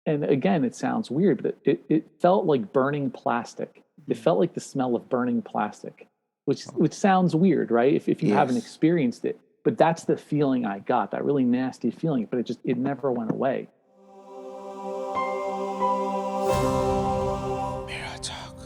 and again, it sounds weird, but it felt like burning plastic. It felt like the smell of burning plastic, which sounds weird, right? If you haven't Yes. experienced it, but that's the feeling I got, that really nasty feeling, but it never went away. Mirror Talk.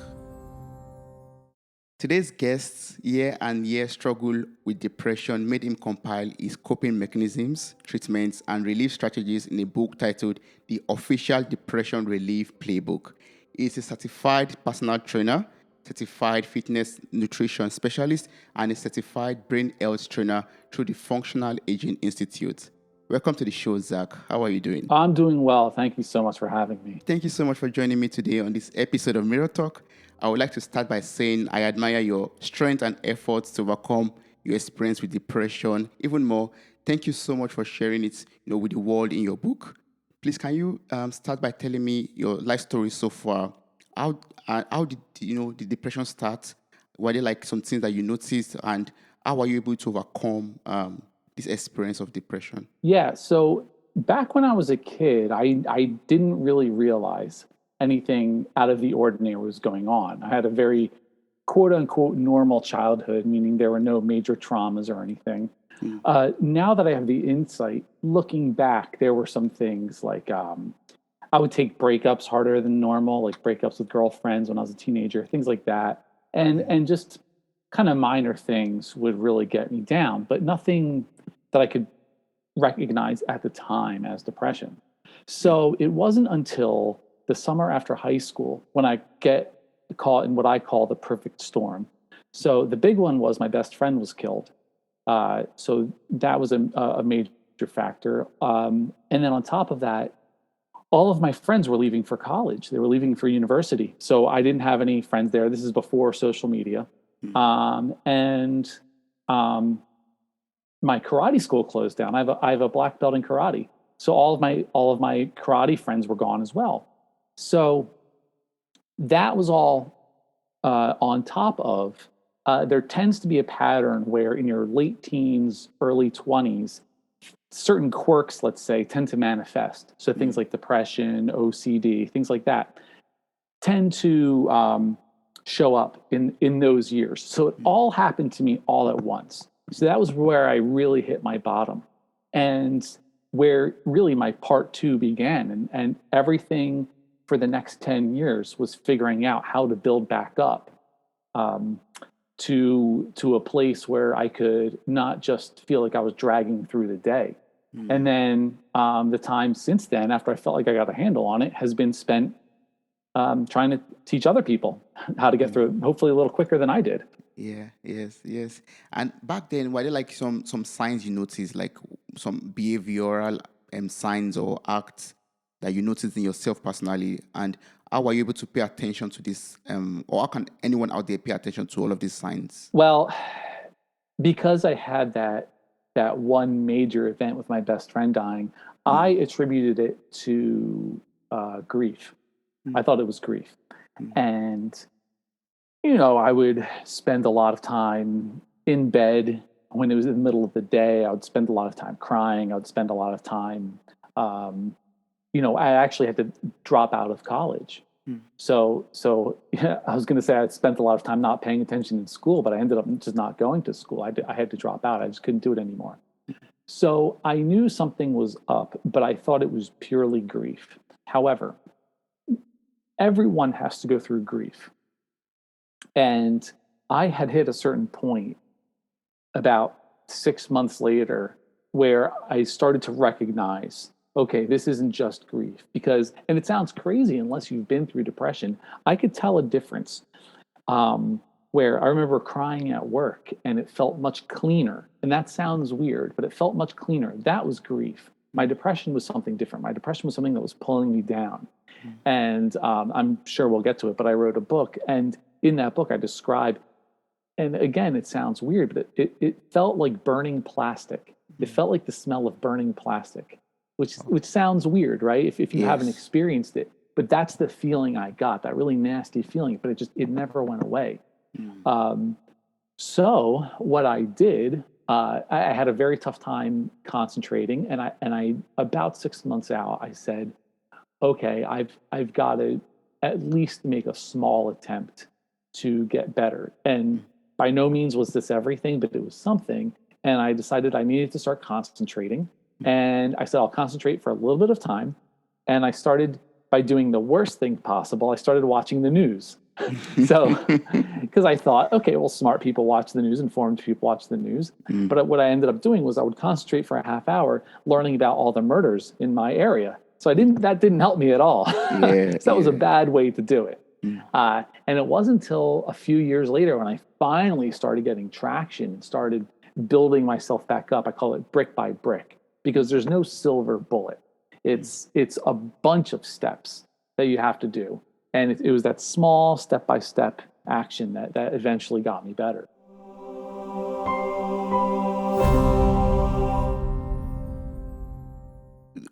Today's guest's year and year struggle with depression made him compile his coping mechanisms, treatments, and relief strategies in a book titled The Official Depression Relief Playbook. He is a certified personal trainer, certified fitness nutrition specialist, and a certified brain health trainer through the Functional Aging Institute. Welcome to the show, Zach. How are you doing? I'm doing well. Thank you so much for having me. Thank you so much for joining me today on this episode of Mirror Talk. I would like to start by saying I admire your strength and efforts to overcome your experience with depression. Even more, thank you so much for sharing it, with the world in your book. Please, can you start by telling me your life story so far? How did the depression start? Were there like some things that you noticed, and how were you able to overcome this experience of depression? Yeah, so back when I was a kid, I didn't really realize anything out of the ordinary was going on. I had a very quote unquote normal childhood, meaning there were no major traumas or anything. Mm. Now that I have the insight, looking back, there were some things like I would take breakups harder than normal, like breakups with girlfriends when I was a teenager, things like that. And just kind of minor things would really get me down, but nothing that I could recognize at the time as depression. So it wasn't until the summer after high school when I get caught in what I call the perfect storm. So the big one was my best friend was killed. So that was a major factor. And then on top of that, all of my friends were leaving for college. They were leaving for university. So I didn't have any friends there. This is before social media. And my karate school closed down. I have a black belt in karate. So all of my karate friends were gone as well. So that was all on top of there tends to be a pattern where in your late teens, early 20s, certain quirks, let's say, tend to manifest. So things like depression, OCD, things like that tend to show up in those years. So it all happened to me all at once. So that was where I really hit my bottom and where really my part two began. And everything for the next 10 years was figuring out how to build back up to a place where I could not just feel like I was dragging through the day. And then the time since then, after I felt like I got a handle on it, has been spent trying to teach other people how to get through it, hopefully a little quicker than I did. Yeah, yes. And back then, were there like some signs you noticed, like some behavioral signs or acts that you noticed in yourself personally? And how were you able to pay attention to this? Or how can anyone out there pay attention to all of these signs? Well, because I had that one major event with my best friend dying, I attributed it to grief. I thought it was grief. And, I would spend a lot of time in bed when it was in the middle of the day. I would spend a lot of time crying. I would spend a lot of time, I actually had to drop out of college. So yeah, I was going to say I spent a lot of time not paying attention in school, but I ended up just not going to school. I had to drop out. I just couldn't do it anymore. So I knew something was up, but I thought it was purely grief. However, everyone has to go through grief. And I had hit a certain point about 6 months later where I started to recognize, okay, this isn't just grief. And it sounds crazy unless you've been through depression, I could tell a difference. Where I remember crying at work and it felt much cleaner. And that sounds weird, but it felt much cleaner. That was grief. My depression was something different. My depression was something that was pulling me down. And I'm sure we'll get to it, but I wrote a book. And in that book, I described, and again, it sounds weird, but it felt like burning plastic. It felt like the smell of burning plastic, which sounds weird, right? If you haven't experienced it, but that's the feeling I got, that really nasty feeling, but it never went away. So what I did, I had a very tough time concentrating, and I about 6 months out, I said, okay, I've got to at least make a small attempt to get better. And by no means was this everything, but it was something. And I decided I needed to start concentrating. And I said, I'll concentrate for a little bit of time. And I started by doing the worst thing possible. I started watching the news. So, because I thought, okay, well, smart people watch the news, informed people watch the news. But what I ended up doing was I would concentrate for a half hour learning about all the murders in my area. So that didn't help me at all. Yeah, So that was a yeah. bad way to do it. And it wasn't until a few years later when I finally started getting traction and started building myself back up. I call it brick by brick, because there's no silver bullet. It's a bunch of steps that you have to do. And it was that small step-by-step action that eventually got me better.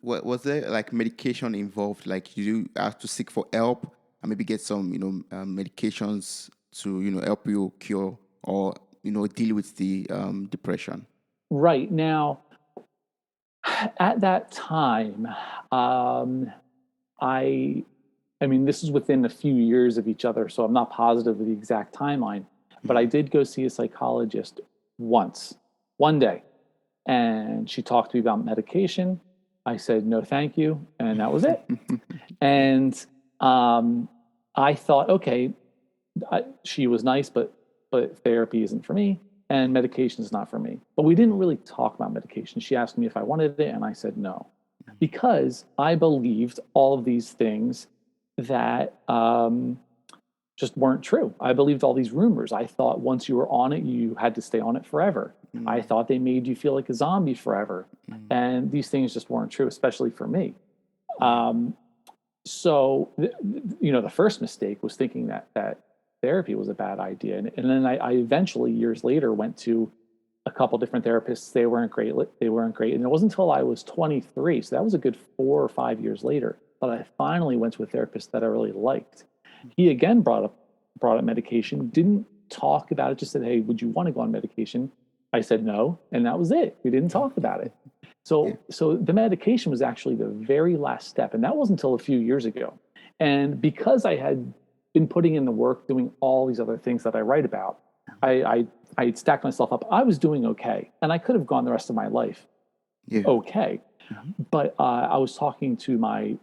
Was there like medication involved? Like you have to seek for help and maybe get some, medications to, help you cure or, deal with the depression? Right now, at that time, I mean, this is within a few years of each other, so I'm not positive of the exact timeline, but I did go see a psychologist one day, and she talked to me about medication. I said, no, thank you. And that was it. And I thought, okay, she was nice, but therapy isn't for me, and medication is not for me. But we didn't really talk about medication. She asked me if I wanted it, and I said no, because I believed all of these things that just weren't true. I believed all these rumors. I thought once you were on it, you had to stay on it forever. I thought they made you feel like a zombie forever. And these things just weren't true, especially for me. So, the first mistake was thinking that therapy was a bad idea. And then I eventually, years later, went to a couple different therapists. They weren't great. And it wasn't until I was 23, so that was a good 4 or 5 years later, that I finally went to a therapist that I really liked. He again brought up medication, didn't talk about it, just said, hey, would you want to go on medication? I said no, and that was it. We didn't talk about it. So the medication was actually the very last step, and that wasn't until a few years ago. And because I had been putting in the work, doing all these other things that I write about, I had stacked myself up. I was doing okay, and I could have gone the rest of my life okay. But I was talking to my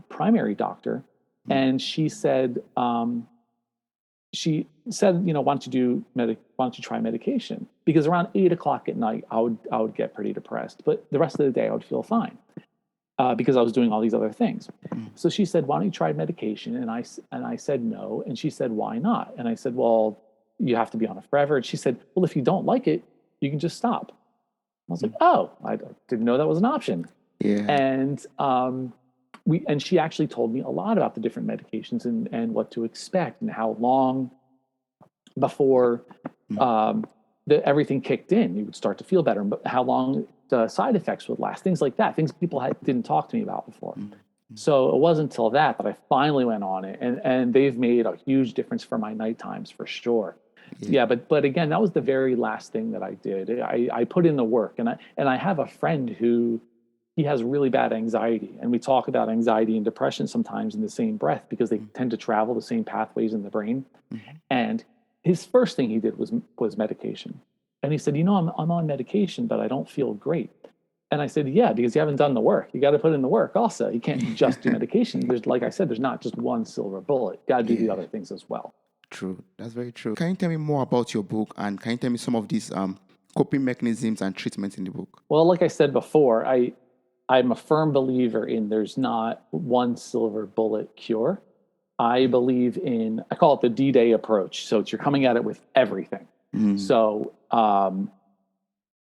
primary doctor, and she said, why don't you try medication? Because around 8 o'clock at night, I would get pretty depressed, but the rest of the day I would feel fine, because I was doing all these other things. So she said, why don't you try medication? And I said no, and she said, why not? And I said, well, you have to be on it forever. And she said, well, if you don't like it, you can just stop. I was like, oh, I didn't know that was an option. Yeah. And she actually told me a lot about the different medications and what to expect and how long before everything kicked in, you would start to feel better, but how long the side effects would last, things like that, things people didn't talk to me about before. So it wasn't until that I finally went on it, and they've made a huge difference for my night times for sure. Yeah, but again, that was the very last thing that I did. I put in the work, and I have a friend who, he has really bad anxiety, and we talk about anxiety and depression sometimes in the same breath because they tend to travel the same pathways in the brain. And his first thing he did was medication, and he said, I'm on medication, but I don't feel great. And I said, yeah, because you haven't done the work. You got to put in the work also. You can't just do medication. There's, like I said, there's not just one silver bullet. You got to do the other things as well. True. That's very true. Can you tell me more about your book, and can you tell me some of these coping mechanisms and treatments in the book? Well, like I said before, I'm a firm believer in there's not one silver bullet cure. I believe in, I call it the D-Day approach. So you're coming at it with everything. So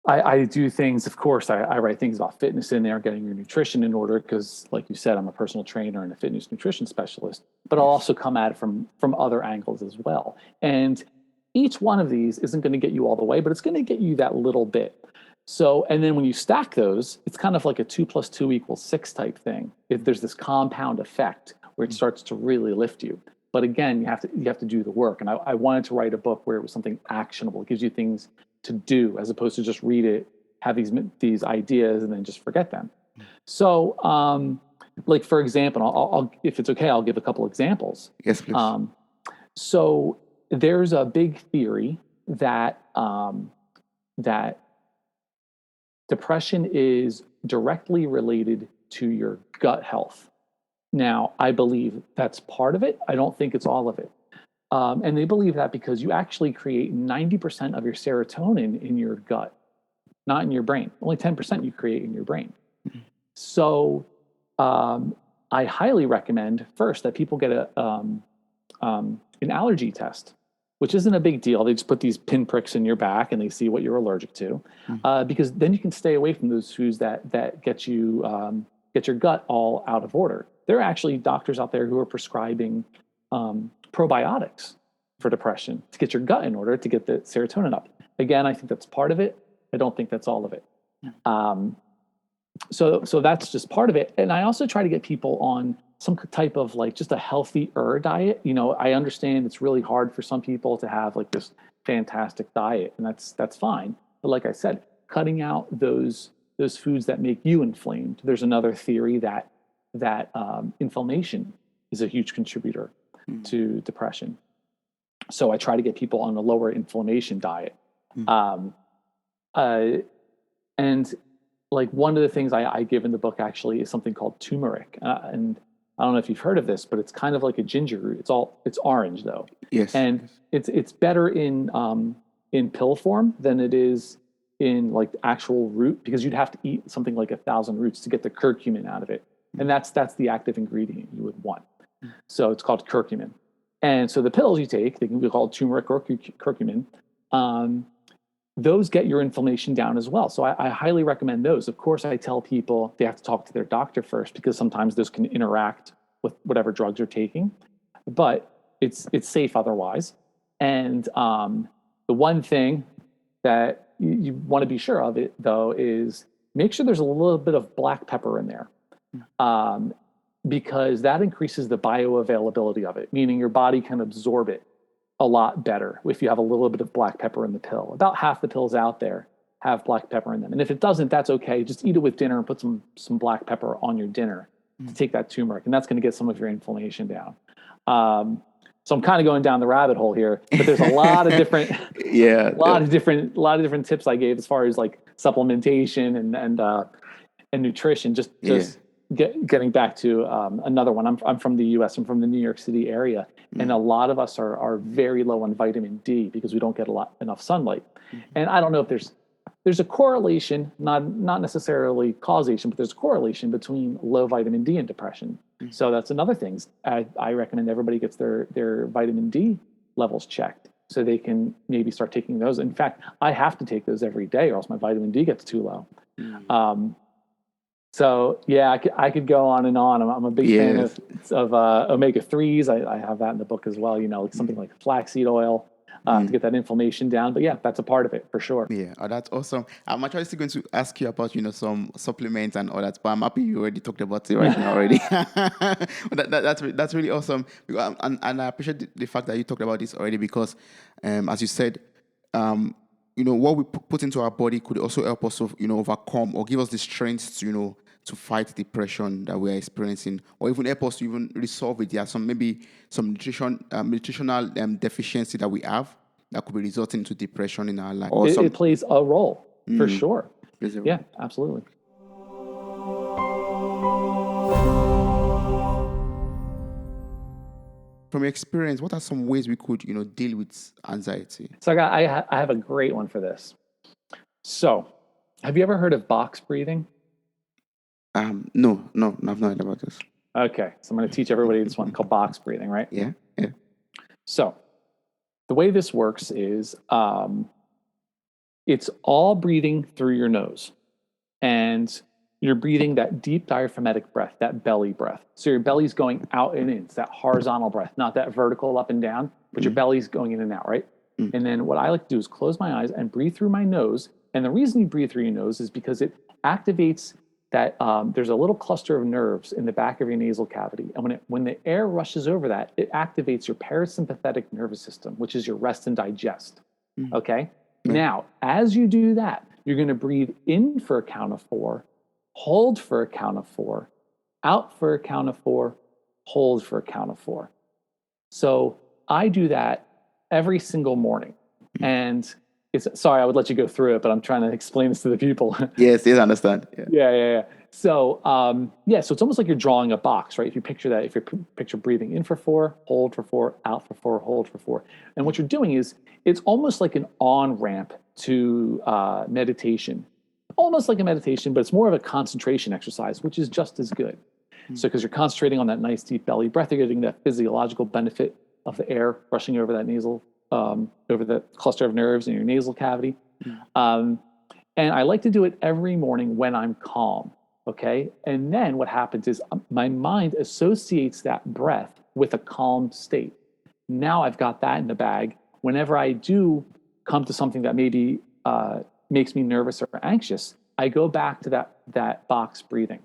I do things, of course, I write things about fitness in there, getting your nutrition in order, because like you said, I'm a personal trainer and a fitness nutrition specialist, but I'll also come at it from other angles as well. And each one of these isn't going to get you all the way, but it's going to get you that little bit. So, and then when you stack those, it's kind of like a 2 + 2 = 6 type thing. If there's this compound effect where it starts to really lift you. But again, you have to do the work. And I wanted to write a book where it was something actionable. It gives you things to do, as opposed to just read it, have these ideas, and then just forget them. So like for example, I'll if it's okay, I'll give a couple examples. Yes, please. So there's a big theory that that depression is directly related to your gut health. Now, I believe that's part of it. I don't think it's all of it. And they believe that because you actually create 90% of your serotonin in your gut, not in your brain. Only 10% you create in your brain. So I highly recommend first that people get an allergy test, which isn't a big deal. They just put these pinpricks in your back and they see what you're allergic to, because then you can stay away from those foods that get your gut all out of order. There are actually doctors out there who are prescribing probiotics for depression to get your gut in order to get the serotonin up. Again, I think that's part of it. I don't think that's all of it. So that's just part of it. And I also try to get people on some type of like just a healthier diet. You know, I understand it's really hard for some people to have like this fantastic diet, and that's fine. But like I said, cutting out those foods that make you inflamed. There's another theory that inflammation is a huge contributor to depression. So I try to get people on a lower inflammation diet. And like one of the things I give in the book actually is something called turmeric. And I don't know if you've heard of this, but it's kind of like a ginger root. It's orange though. Yes. And it's better in pill form than it is in like actual root, because you'd have to eat something like 1,000 roots to get the curcumin out of it. And that's the active ingredient you would want. So it's called curcumin. And so the pills you take, they can be called turmeric or curcumin. Those get your inflammation down as well. So I highly recommend those. Of course, I tell people they have to talk to their doctor first, because sometimes those can interact with whatever drugs you're taking, but it's safe otherwise. And the one thing that you want to be sure of it though is make sure there's a little bit of black pepper in there, because that increases the bioavailability of it, meaning your body can absorb it a lot better if you have a little bit of black pepper in the pill. About half the pills out there have black pepper in them. And if it doesn't, that's okay. Just eat it with dinner and put some black pepper on your dinner to take that turmeric. And that's going to get some of your inflammation down. So I'm kind of going down the rabbit hole here, but there's a lot of different, a lot of different tips I gave as far as like supplementation and nutrition. Just getting back to another one. I'm from the U.S. I'm from the New York City area, and a lot of us are very low on vitamin D because we don't get enough sunlight. And I don't know if there's a correlation, not necessarily causation, but there's a correlation between low vitamin D and depression. So that's another thing. I recommend everybody gets their vitamin D levels checked so they can maybe start taking those. In fact, I have to take those every day or else my vitamin D gets too low. So yeah, I could go on and on. I'm a big fan of omega-3s. I have that in the book as well. You know, like something like flaxseed oil to get that inflammation down. But yeah, that's a part of it for sure. Yeah, that's awesome. I'm actually still going to ask you about some supplements and all that, but I'm happy you already talked about it right now already. That's really awesome. And I appreciate the fact that you talked about this already because, as you said, what we put into our body could also help us to, overcome or give us the strength to, to fight depression that we are experiencing, or even help us to even resolve it. There are some nutritional deficiency that we have that could be resulting to depression in our life. It plays a role for sure. Yeah, absolutely. From your experience, what are some ways we could, deal with anxiety? So I have a great one for this. So, have you ever heard of box breathing? No, I've not heard about this. Okay, so I'm going to teach everybody this one called box breathing, right? Yeah. So, the way this works is it's all breathing through your nose, and you're breathing that deep diaphragmatic breath, that belly breath. So your belly's going out and in. It's that horizontal breath, not that vertical up and down, but your belly's going in and out, right? And then what I like to do is close my eyes and breathe through my nose. And the reason you breathe through your nose is because it activates that there's a little cluster of nerves in the back of your nasal cavity. And when the air rushes over that, it activates your parasympathetic nervous system, which is your rest and digest. Okay? Now, as you do that, you're going to breathe in for a count of 4, hold for a count of 4, out for a count of 4, hold for a count of 4. So I do that every single morning. And sorry, I would let you go through it, but I'm trying to explain this to the people. Yes, I understand. Yeah. So, so it's almost like you're drawing a box, right? If you picture that, if you picture breathing in for 4, hold for 4, out for 4, hold for 4. And what you're doing is, it's almost like an on-ramp to meditation. Almost like a meditation, but it's more of a concentration exercise, which is just as good. So because you're concentrating on that nice deep belly breath, you're getting that physiological benefit of the air rushing over that nasal, over the cluster of nerves in your nasal cavity. And I like to do it every morning when I'm calm, okay? And then what happens is my mind associates that breath with a calm state. Now I've got that in the bag. Whenever I do come to something that maybe makes me nervous or anxious, I go back to that box breathing.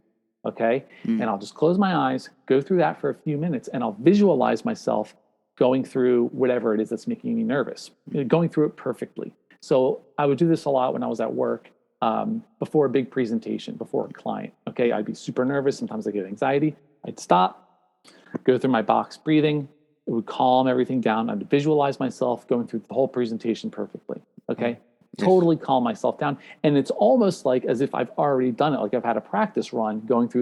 Okay. And I'll just close my eyes, go through that for a few minutes, and I'll visualize myself going through whatever it is that's making me nervous, going through it perfectly. So I would do this a lot when I was at work, before a big presentation, before a client. Okay. I'd be super nervous. Sometimes I get anxiety. I'd stop, go through my box breathing. It would calm everything down. I'd visualize myself going through the whole presentation perfectly. Okay. Totally calm myself down. And it's almost like as if I've already done it. Like I've had a practice run going through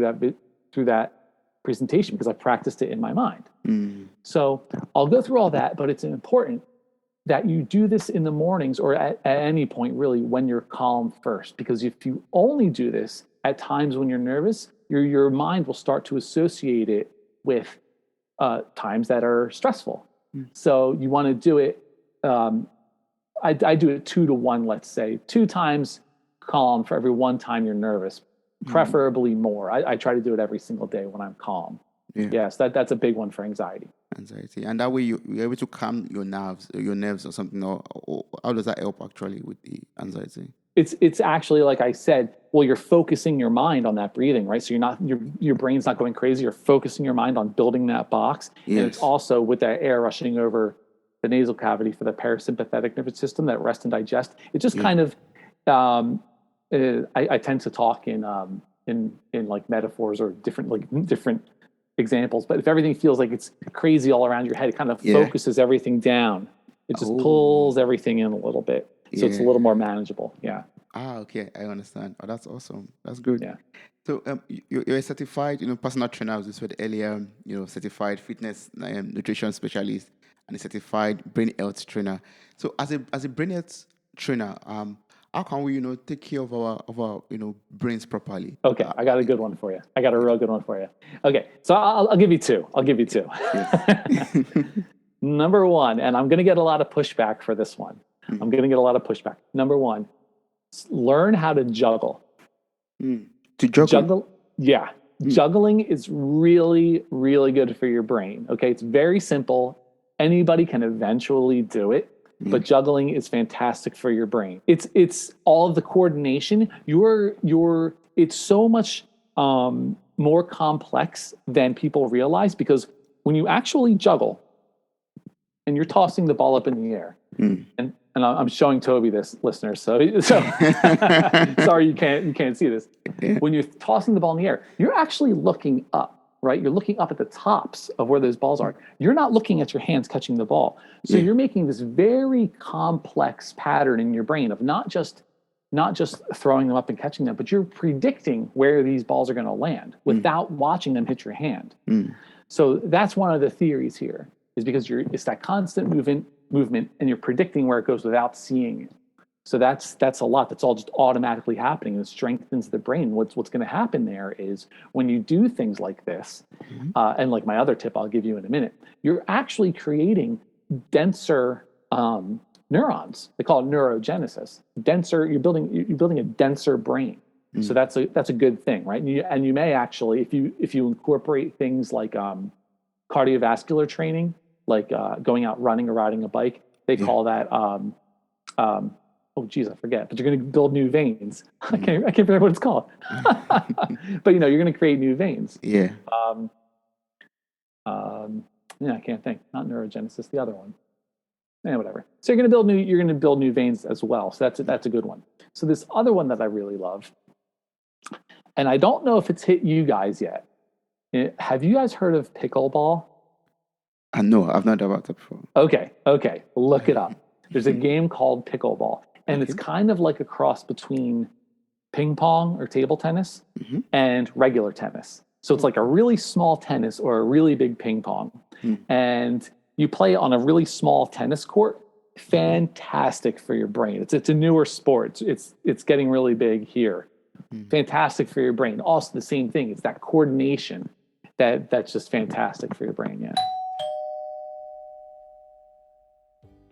that presentation because I've practiced it in my mind. So I'll go through all that, but it's important that you do this in the mornings or at any point really when you're calm first, because if you only do this at times when you're nervous, your mind will start to associate it with times that are stressful. So you want to do it, I do it 2 to 1, let's say, 2 times calm for every 1 time you're nervous, preferably more. I try to do it every single day when I'm calm. Yes, that's a big one for anxiety. And that way you're able to calm your nerves or something. Or how does that help actually with the anxiety? It's actually, like I said, well, you're focusing your mind on that breathing, right? So your brain's not going crazy. You're focusing your mind on building that box. Yes. And it's also with that air rushing over the nasal cavity for the parasympathetic nervous system, that rest and digest. It just kind of, I tend to talk in like metaphors or different examples. But if everything feels like it's crazy all around your head, it kind of focuses everything down. It just pulls everything in a little bit. So it's a little more manageable. Yeah. Okay. I understand. Oh, that's awesome. That's good. Yeah. So you're a certified, personal trainer, as you said earlier, certified fitness nutrition specialist and a certified brain health trainer. So as a brain health trainer, how can we, take care of our brains properly? Okay, I got a good one for you. I got a real good one for you. Okay, so I'll give you two. Yes. Number 1, and I'm going to get a lot of pushback for this one. Number 1, learn how to juggle. To juggle? Yeah. Juggling is really, really good for your brain. Okay, it's very simple. Anybody can eventually do it, but juggling is fantastic for your brain. It's all of the coordination. It's so much more complex than people realize, because when you actually juggle and you're tossing the ball up in the air, and I'm showing Toby this, listeners. So sorry you can't see this. When you're tossing the ball in the air, you're actually looking up. Right? You're looking up at the tops of where those balls are. You're not looking at your hands catching the ball. So you're making this very complex pattern in your brain of not just throwing them up and catching them, but you're predicting where these balls are going to land without watching them hit your hand. So that's one of the theories here, is because it's that constant movement and you're predicting where it goes without seeing it. So that's a lot. That's all just automatically happening, and it strengthens the brain. What's going to happen there is when you do things like this, and like my other tip I'll give you in a minute, you're actually creating denser neurons. They call it neurogenesis. Denser. You're building a denser brain. So that's a good thing, right? And you may actually, if you incorporate things like cardiovascular training, like going out running or riding a bike, they call that. Oh geez, I forget. But you're going to build new veins. I can't remember what it's called. But you're going to create new veins. Yeah. I can't think. Not neurogenesis. The other one. Whatever. So you're going to build new veins as well. So that's a good one. So this other one that I really love, and I don't know if it's hit you guys yet, Have you guys heard of pickleball? No, I've not heard about that before. Okay, look it up. There's a game called pickleball, and it's Okay. kind of like a cross between ping pong or table tennis Mm-hmm. and regular tennis. So it's like a really small tennis or a really big ping pong. Mm. And you play on a really small tennis court. Fantastic for your brain. It's a newer sport. It's getting really big here. Fantastic for your brain. Also the same thing. It's that coordination that's just fantastic for your brain. Yeah.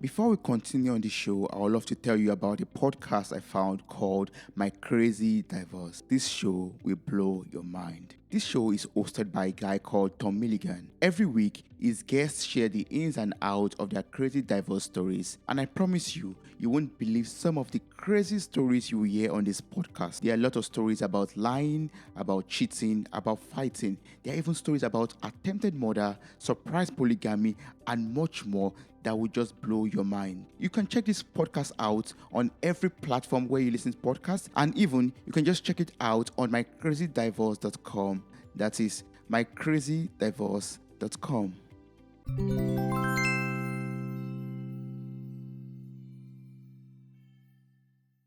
Before we continue on the show, I would love to tell you about a podcast I found called My Crazy Diverse. This show will blow your mind. This show is hosted by a guy called Tom Milligan. Every week, his guests share the ins and outs of their crazy diverse stories. And I promise you, you won't believe some of the crazy stories you will hear on this podcast. There are a lot of stories about lying, about cheating, about fighting. There are even stories about attempted murder, surprise polygamy, and much more that will just blow your mind. You can check this podcast out on every platform where you listen to podcasts, and even you can just check it out on mycrazydivorce.com. That is mycrazydivorce.com.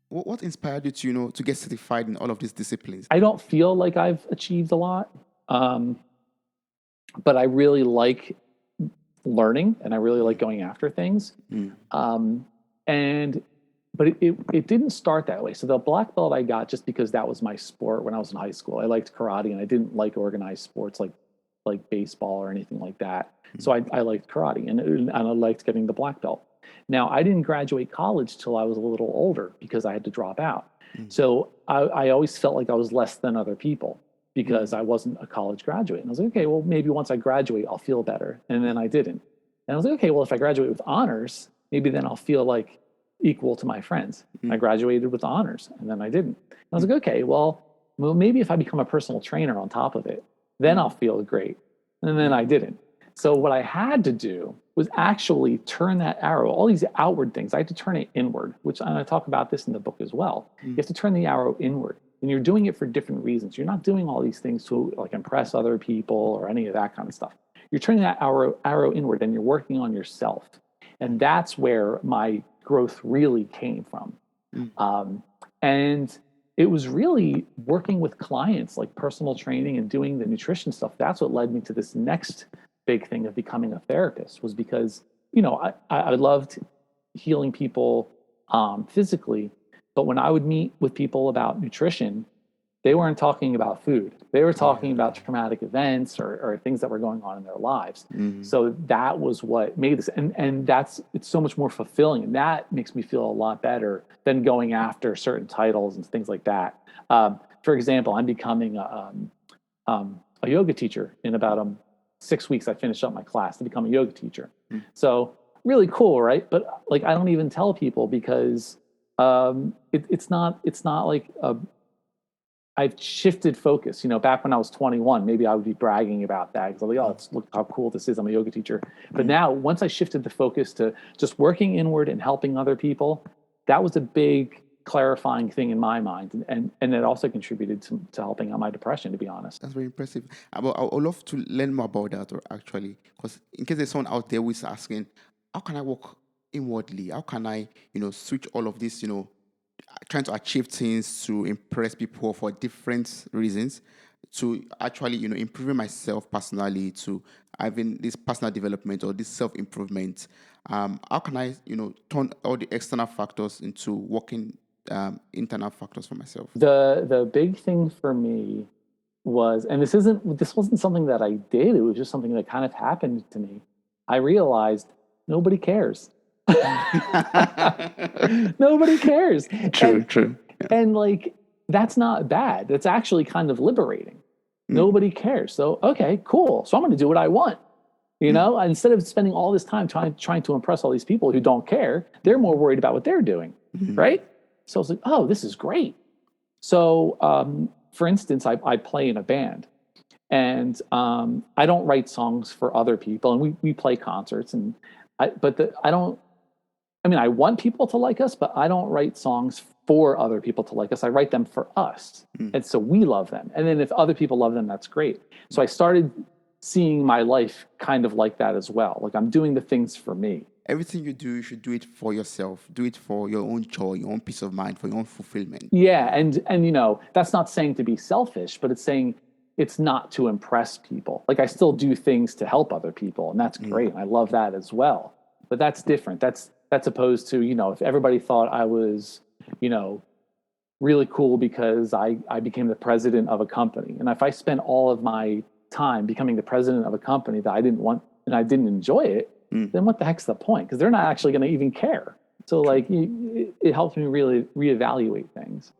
What inspired you to, to get certified in all of these disciplines? I don't feel like I've achieved a lot, but I really like learning and I really like going after things. But it didn't start that way. So the black belt I got just because that was my sport when I was in high school. I liked karate and I didn't like organized sports like baseball or anything like that. So I liked karate and I liked getting the black belt. Now I didn't graduate college till I was a little older because I had to drop out. So I always felt like I was less than other people because I wasn't a college graduate. And I was like, okay, well, maybe once I graduate, I'll feel better. And then I didn't. And I was like, okay, well, if I graduate with honors, maybe then I'll feel like equal to my friends. I graduated with honors and then I didn't. And I was like, okay, well, maybe if I become a personal trainer on top of it, then I'll feel great. And then I didn't. So what I had to do was actually turn that arrow, all these outward things, I had to turn it inward, which I talk about this in the book as well. You have to turn the arrow inward. And you're doing it for different reasons. You're not doing all these things to like impress other people or any of that kind of stuff. You're turning that arrow inward and you're working on yourself. And that's where my growth really came from. And it was really working with clients, like personal training and doing the nutrition stuff. That's what led me to this next big thing of becoming a therapist, was because, I loved healing people physically. But when I would meet with people about nutrition, they weren't talking about food. They were talking about traumatic events or things that were going on in their lives. So that was what made this, and it's so much more fulfilling, and that makes me feel a lot better than going after certain titles and things like that. For example, I'm becoming a yoga teacher in about 6 weeks. I finish up my class to become a yoga teacher. So really cool, right? But like, I don't even tell people because it's not like I've shifted focus. Back when I was 21, maybe I would be bragging about that because I'm like, look how cool this is. I'm a yoga teacher. But now, once I shifted the focus to just working inward and helping other people, that was a big clarifying thing in my mind, and it also contributed to helping out my depression, to be honest. That's very impressive. I would love to learn more about that, or actually, because in case there's someone out there who is asking, how can I work inwardly? How can I, switch all of this, trying to achieve things to impress people for different reasons, to actually, improving myself personally, to having this personal development or this self-improvement. How can I, turn all the external factors into working internal factors for myself? The big thing for me was, and this wasn't something that I did, it was just something that kind of happened to me. I realized nobody cares. Nobody cares. True. Yeah. And like, that's not bad. That's actually kind of liberating. Nobody cares. So, okay, cool. So I'm going to do what I want. Instead of spending all this time trying to impress all these people who don't care, they're more worried about what they're doing. Right. So I was like, oh, this is great. So, for instance, I play in a band, and I don't write songs for other people, and we play concerts, and I don't I mean, I want people to like us, but I don't write songs for other people to like us. I write them for us. And so we love them. And then if other people love them, that's great. So I started seeing my life kind of like that as well. Like I'm doing the things for me. Everything you do, you should do it for yourself. Do it for your own joy, your own peace of mind, for your own fulfillment. Yeah, and you know, that's not saying to be selfish, but it's saying it's not to impress people. Like I still do things to help other people, and that's great. I love that as well. But that's different. That's opposed to, you know, if everybody thought I was, you know, really cool because I became the president of a company. And if I spent all of my time becoming the president of a company that I didn't want and I didn't enjoy it, then what the heck's the point? Because they're not actually going to even care. So like it helps me really reevaluate things.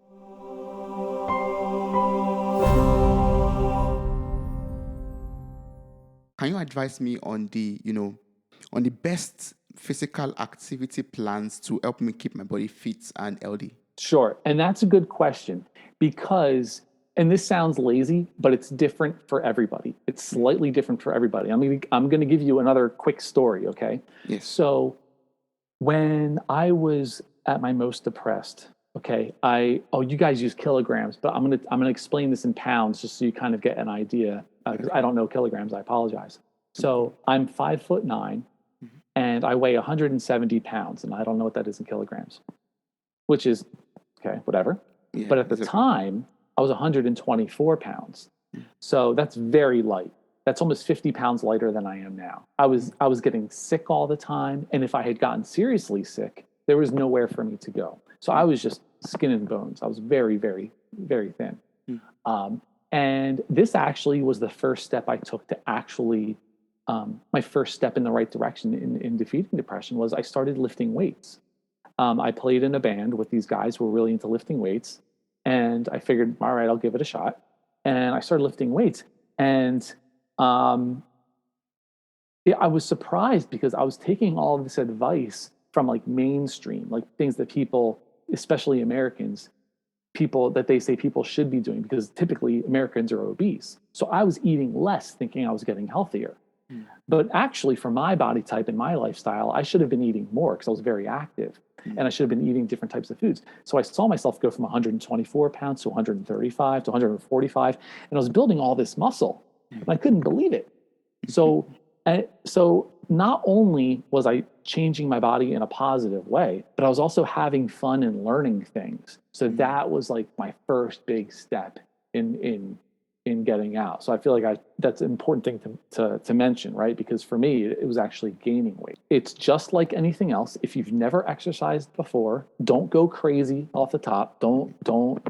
Can you advise me on the, on the best physical activity plans to help me keep my body fit and healthy? Sure. And that's a good question because, and this sounds lazy, but it's different for everybody. It's slightly different for everybody. I'm going to give you another quick story. Okay. Yes. So when I was at my most depressed, okay, you guys use kilograms, but I'm going to explain this in pounds just so you kind of get an idea because I don't know kilograms. I apologize. So I'm 5'9" and I weigh 170 pounds, and I don't know what that is in kilograms, which is okay, whatever. Yeah, But at the time, I was 124 pounds. So that's very light. That's almost 50 pounds lighter than I am now. I was getting sick all the time. And if I had gotten seriously sick, there was nowhere for me to go. So I was just skin and bones. I was very, very, very thin. And this actually was the first step I took to actually, my first step in the right direction in defeating depression was I started lifting weights. I played in a band with these guys who were really into lifting weights. And I figured, all right, I'll give it a shot. And I started lifting weights. And I was surprised because I was taking all of this advice from like mainstream, like things that people, especially Americans, people that they say people should be doing because typically Americans are obese. So I was eating less thinking I was getting healthier. But actually for my body type and my lifestyle, I should have been eating more because I was very active and I should have been eating different types of foods. So I saw myself go from 124 pounds to 135 to 145, and I was building all this muscle and I couldn't believe it. So not only was I changing my body in a positive way, but I was also having fun and learning things. So that was like my first big step in getting out. So I feel like that's an important thing to mention, right? Because for me, it was actually gaining weight. It's just like anything else. If you've never exercised before, don't go crazy off the top. Don't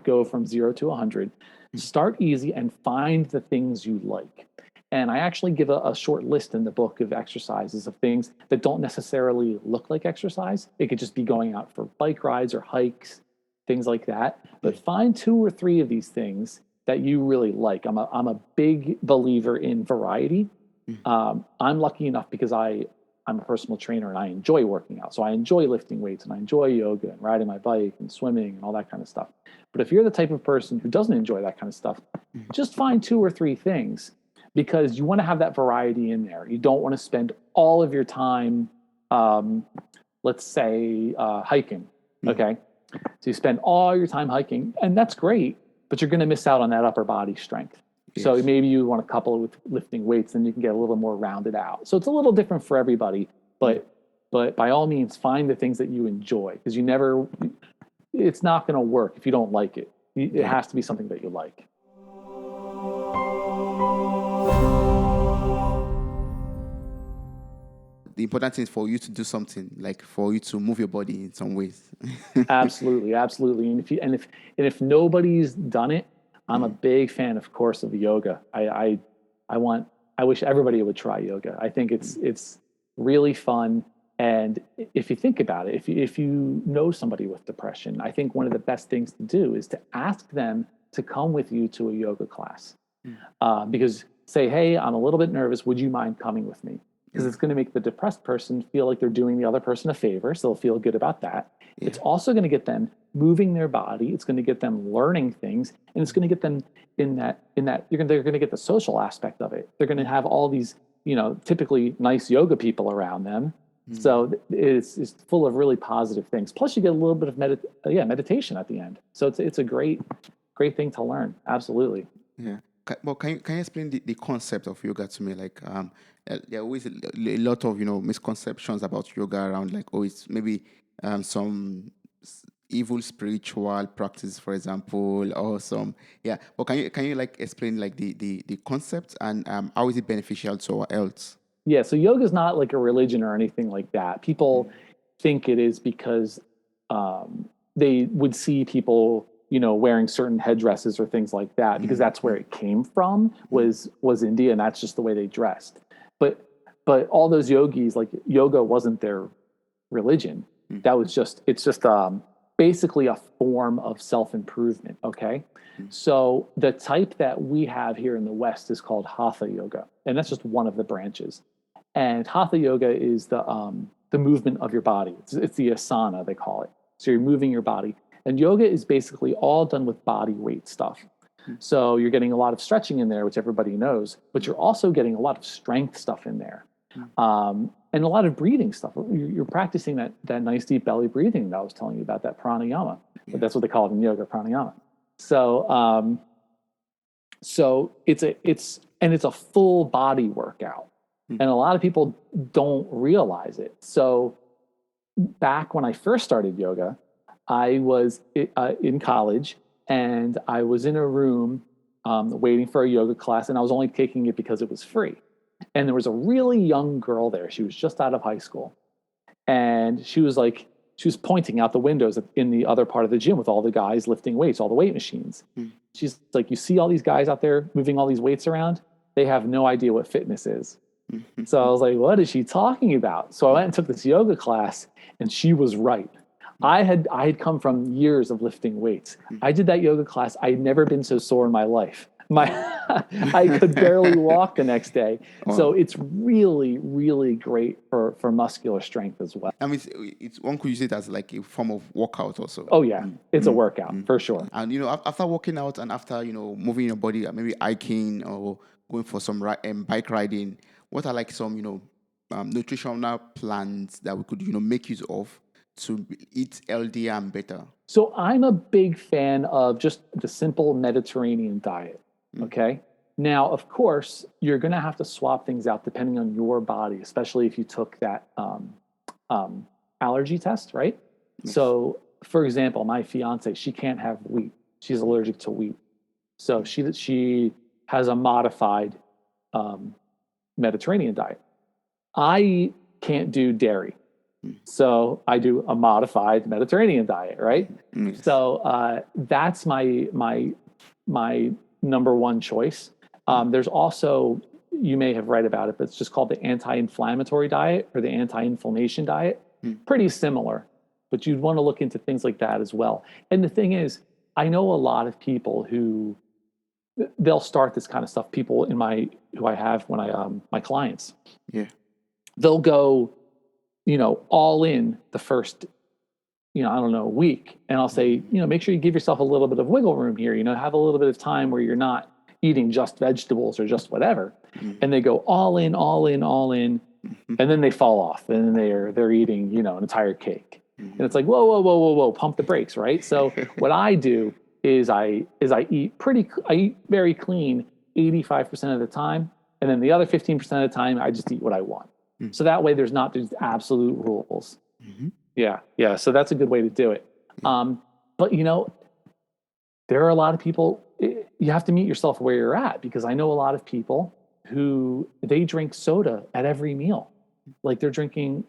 go from 0 to 100. Start easy and find the things you like. And I actually give a short list in the book of exercises of things that don't necessarily look like exercise. It could just be going out for bike rides or hikes, things like that. But find 2 or 3 of these things that you really like. I'm a big believer in variety. I'm lucky enough because I'm a personal trainer and I enjoy working out. So I enjoy lifting weights and I enjoy yoga and riding my bike and swimming and all that kind of stuff. But if you're the type of person who doesn't enjoy that kind of stuff, just find 2 or 3 things because you want to have that variety in there. You don't want to spend all of your time, let's say, hiking. Okay. So you spend all your time hiking and that's great. But you're going to miss out on that upper body strength. Yes. So maybe you want to couple it with lifting weights, and you can get a little more rounded out. So it's a little different for everybody, but by all means, find the things that you enjoy because it's not going to work if you don't like it. It has to be something that you like. The important thing is for you to do something, like for you to move your body in some ways. Absolutely. And if nobody's done it, I'm a big fan, of course, of yoga. I wish everybody would try yoga. I think it's really fun. And if you think about it, if you know somebody with depression, I think one of the best things to do is to ask them to come with you to a yoga class. Because say, hey, I'm a little bit nervous. Would you mind coming with me? Because it's going to make the depressed person feel like they're doing the other person a favor. So they'll feel good about that. Yeah. It's also going to get them moving their body. It's going to get them learning things. And it's going to get them they're going to get the social aspect of it. They're going to have all these, typically nice yoga people around them. So it's full of really positive things. Plus, you get a little bit of meditation at the end. So it's a great thing to learn. Absolutely. Yeah. Well, can you explain the concept of yoga to me? Like, there are always a lot of misconceptions about yoga around, like, oh, it's maybe some evil spiritual practice, for example, or some yeah. But can you like explain like the concept and how is it beneficial to our health? Yeah, so yoga is not like a religion or anything like that. People think it is because they would see people, wearing certain headdresses or things like that, because that's where it came from was India, and that's just the way they dressed. But all those yogis, like yoga wasn't their religion. That was it's just basically a form of self-improvement. Okay. So the type that we have here in the West is called Hatha yoga, and that's just one of the branches. And Hatha yoga is the movement of your body. It's the asana, they call it. So you're moving your body. And yoga is basically all done with body weight stuff. So you're getting a lot of stretching in there, which everybody knows, but you're also getting a lot of strength stuff in there. And a lot of breathing stuff. You're practicing that nice deep belly breathing that I was telling you about, that pranayama. But that's what they call it in yoga, pranayama. So it's a full body workout. And a lot of people don't realize it. So back when I first started yoga, I was in college, and I was in a room waiting for a yoga class, and I was only taking it because it was free. And there was a really young girl there. She was just out of high school. And she was pointing out the windows in the other part of the gym with all the guys lifting weights, all the weight machines. She's like, you see all these guys out there moving all these weights around? They have no idea what fitness is. So I was like, what is she talking about? So I went and took this yoga class, and she was right. I had come from years of lifting weights. I did that yoga class. I had never been so sore in my life. I could barely walk the next day. Wow. So it's really, really great for muscular strength as well. I mean, it's one could use it as like a form of workout also. Oh yeah, it's a workout for sure. And after working out and after moving your body, maybe hiking or going for some bike riding, what are like some nutritional plans that we could make use of to eat healthier and better? So I'm a big fan of just the simple Mediterranean diet. Okay. Now, of course, you're going to have to swap things out depending on your body, especially if you took that allergy test, right? Yes. So, for example, my fiance, she can't have wheat. She's allergic to wheat. So she has a modified Mediterranean diet. I can't do dairy. So I do a modified Mediterranean diet, right? So that's my number one choice. There's also, you may have read about it, but it's just called the anti-inflammatory diet or the anti-inflammation diet. Pretty similar, but you'd want to look into things like that as well. And the thing is, I know a lot of people who they'll start this kind of stuff. People who I have when my clients, they'll go, all in the first, week. And I'll say, make sure you give yourself a little bit of wiggle room here, have a little bit of time where you're not eating just vegetables or just whatever. And they go all in, all in, all in. And then they fall off, and then they're eating, an entire cake. And it's like, whoa, pump the brakes. Right. So what I do is I eat very clean 85% of the time. And then the other 15% of the time, I just eat what I want. So that way there's not these absolute rules. Yeah. So that's a good way to do it. But there are a lot of people, you have to meet yourself where you're at, because I know a lot of people who they drink soda at every meal. Like they're drinking,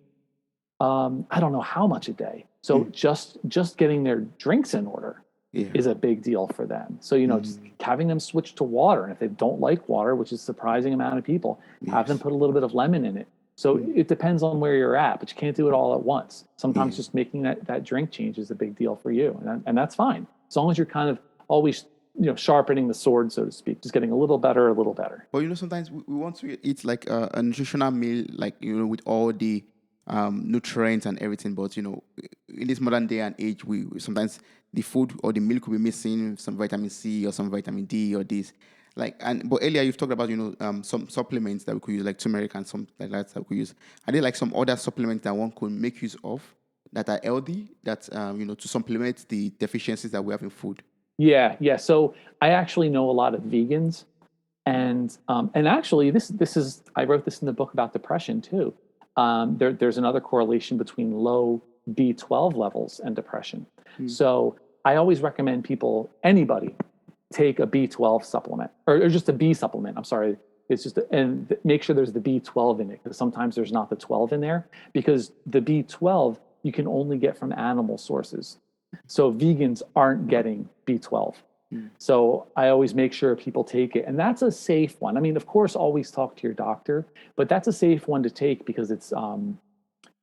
I don't know how much a day. So just getting their drinks in order is a big deal for them. So, just having them switch to water. And if they don't like water, which is a surprising amount of people, have them put a little bit of lemon in it. So it depends on where you're at, but you can't do it all at once. Sometimes just making that drink change is a big deal for you. And that's fine. As long as you're kind of always, sharpening the sword, so to speak, just getting a little better. But, sometimes we want to eat like a nutritional meal, like, with all the nutrients and everything. But, in this modern day and age, we sometimes the food or the milk will be missing some vitamin C or some vitamin D or this. But earlier you've talked about some supplements that we could use, like turmeric and some like that we could use. Are there like some other supplements that one could make use of that are healthy that to supplement the deficiencies that we have in food? Yeah. So I actually know a lot of vegans, and actually this is, I wrote this in the book about depression too. There's another correlation between low B12 levels and depression. So I always recommend people, anybody, take a B12 supplement, or just a B supplement. I'm sorry. It's just, and make sure there's the B12 in it, because sometimes there's not the 12 in there, because the B12 you can only get from animal sources. So vegans aren't getting B12. So I always make sure people take it. And that's a safe one. I mean, of course, always talk to your doctor, but that's a safe one to take because it's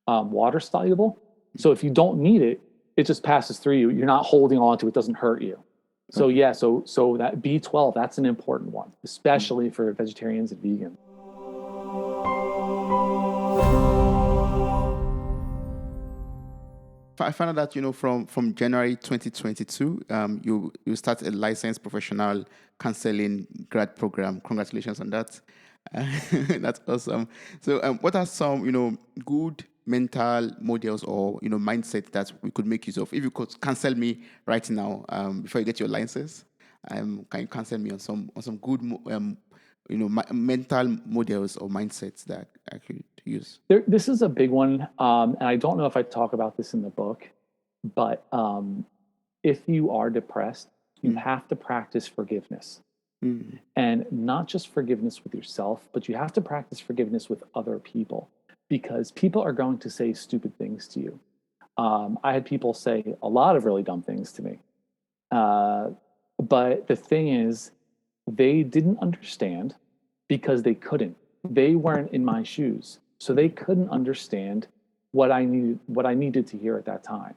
water soluble. So if you don't need it, it just passes through you. You're not holding on to it. It doesn't hurt you. So yeah, so that B12, that's an important one, especially for vegetarians and vegans. I found out that from January 2022, you start a licensed professional counseling grad program. Congratulations on that. That's awesome. So, what are some good mental models or mindset that we could make use of? If you could counsel me right now, before you get your license, can you counsel me on some good mental models or mindsets that I could use? This is a big one, and I don't know if I talk about this in the book, but if you are depressed, you have to practice forgiveness. And not just forgiveness with yourself, but you have to practice forgiveness with other people, because people are going to say stupid things to you. I had people say a lot of really dumb things to me. But the thing is, they didn't understand because they couldn't. They weren't in my shoes. So they couldn't understand what I needed to hear at that time.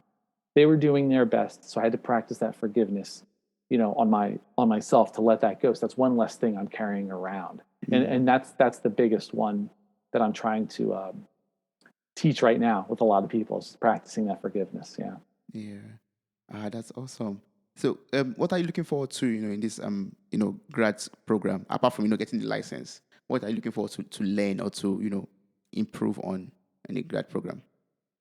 They were doing their best. So I had to practice that forgiveness, on myself, to let that go. So that's one less thing I'm carrying around. And that's the biggest one that I'm trying to teach right now with a lot of people, is practicing that forgiveness. Yeah. Yeah. That's awesome. So, what are you looking forward to, in this, grad program, apart from, getting the license? What are you looking forward to learn or to, improve on in the grad program?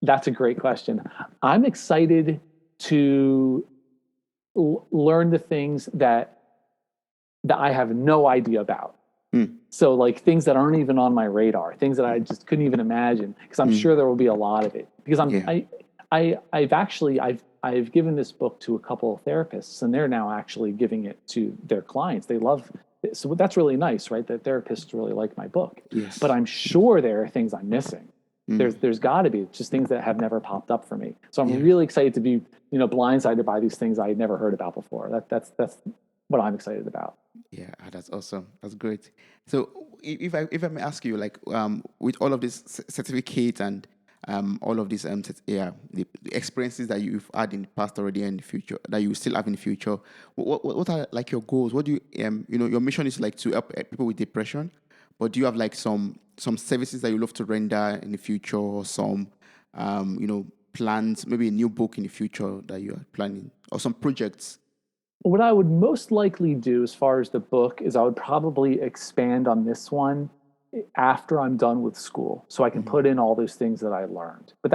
That's a great question. I'm excited to learn the things that I have no idea about. So like things that aren't even on my radar, things that I just couldn't even imagine, because I'm sure there will be a lot of it. Because I've given this book to a couple of therapists, and they're now actually giving it to their clients. They love it. So that's really nice, right? That therapists really like my book. Yes. But I'm sure there are things I'm missing. There's got to be just things that have never popped up for me. So I'm really excited to be, blindsided by these things I had never heard about before. That's what I'm excited about. Yeah, that's awesome. That's great. So if I may ask you, like, with all of this certificate and all of these the experiences that you've had in the past already and in the future that you still have in the future, what are like your goals? What do you your mission is like to help people with depression, but do you have like some services that you love to render in the future, or some plans, maybe a new book in the future that you are planning, or some projects? What I would most likely do as far as the book is I would probably expand on this one after I'm done with school, so I can put in all those things that I learned. But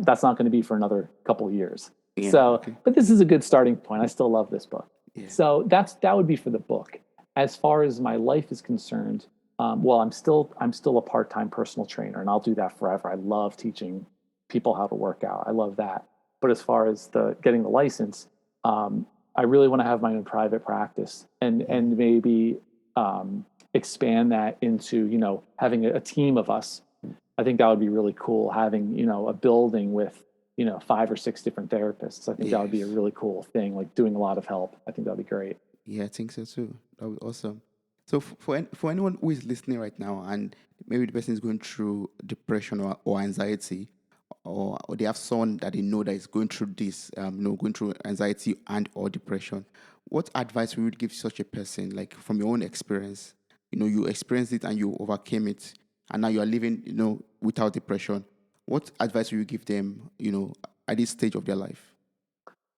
that's not going to be for another couple of years. But this is a good starting point. I still love this book. Yeah. So that would be for the book. As far as my life is concerned, well, I'm still a part-time personal trainer, and I'll do that forever. I love teaching people how to work out. I love that. But as far as getting the license, I really want to have my own private practice, and maybe expand that into having a team of us. I think that would be really cool, having a building with 5 or 6 different therapists. I think that would be a really cool thing, like doing a lot of help. I think that'd be great. Yeah, I think so too. That would be awesome. So for anyone who is listening right now, and maybe the person is going through depression or anxiety, or they have someone that they know that is going through this, going through anxiety and or depression, what advice would you give such a person, like from your own experience? You experienced it and you overcame it, and now you are living, without depression. What advice would you give them, at this stage of their life?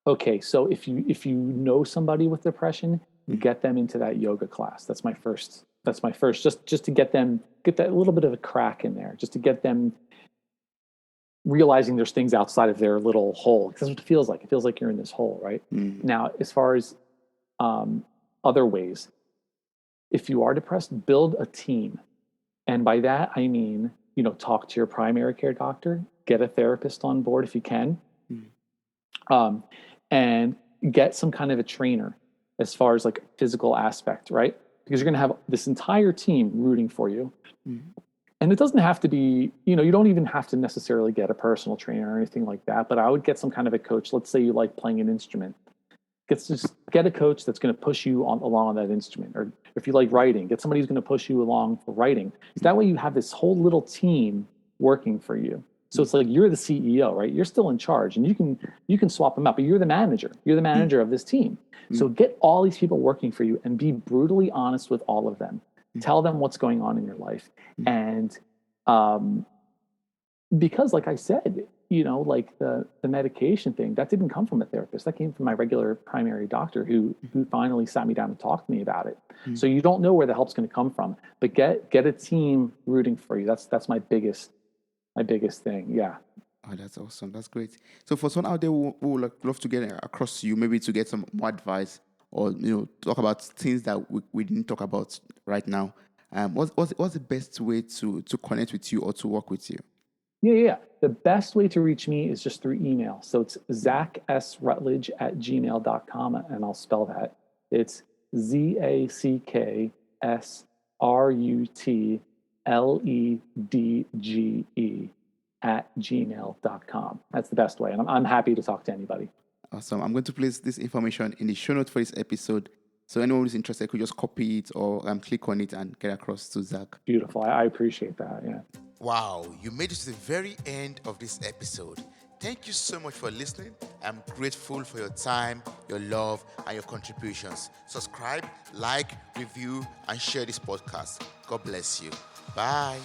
Okay, so if you know somebody with depression, get them into that yoga class. That's my first, just to get that little bit of a crack in there, just to get them realizing there's things outside of their little hole. Because that's what it feels like. It feels like you're in this hole, right? Now, as far as other ways, if you are depressed, build a team. And by that, I mean, talk to your primary care doctor, get a therapist on board if you can, and get some kind of a trainer as far as like physical aspect, right? Because you're going to have this entire team rooting for you. And it doesn't have to be, you don't even have to necessarily get a personal trainer or anything like that, but I would get some kind of a coach. Let's say you like playing an instrument. Just get a coach that's going to push you along on that instrument. Or if you like writing, get somebody who's going to push you along for writing. So that way you have this whole little team working for you. So it's like you're the CEO, right? You're still in charge, and you can swap them out, but you're the manager. You're the manager of this team. So get all these people working for you and be brutally honest with all of them. Tell them what's going on in your life. And because like I said, like the medication thing, that didn't come from a therapist. That came from my regular primary doctor who finally sat me down and talked to me about it. So you don't know where the help's going to come from, but get a team rooting for you. That's my biggest thing. Yeah. Oh, that's awesome. That's great. So for someone out there who would love to get across to you, maybe to get some more advice or, talk about things that we didn't talk about right now, what's the best way to connect with you or to work with you? Yeah. The best way to reach me is just through email. So it's zackrutledge@gmail.com, and I'll spell that. It's ZACKSRUTLEDGE@gmail.com. That's the best way. And I'm happy to talk to anybody. Awesome. I'm going to place this information in the show notes for this episode. So anyone who's interested could just copy it or click on it and get across to Zack. Beautiful. I appreciate that. Yeah. Wow, you made it to the very end of this episode. Thank you so much for listening. I'm grateful for your time, your love, and your contributions. Subscribe, like, review, and share this podcast. God bless you. Bye.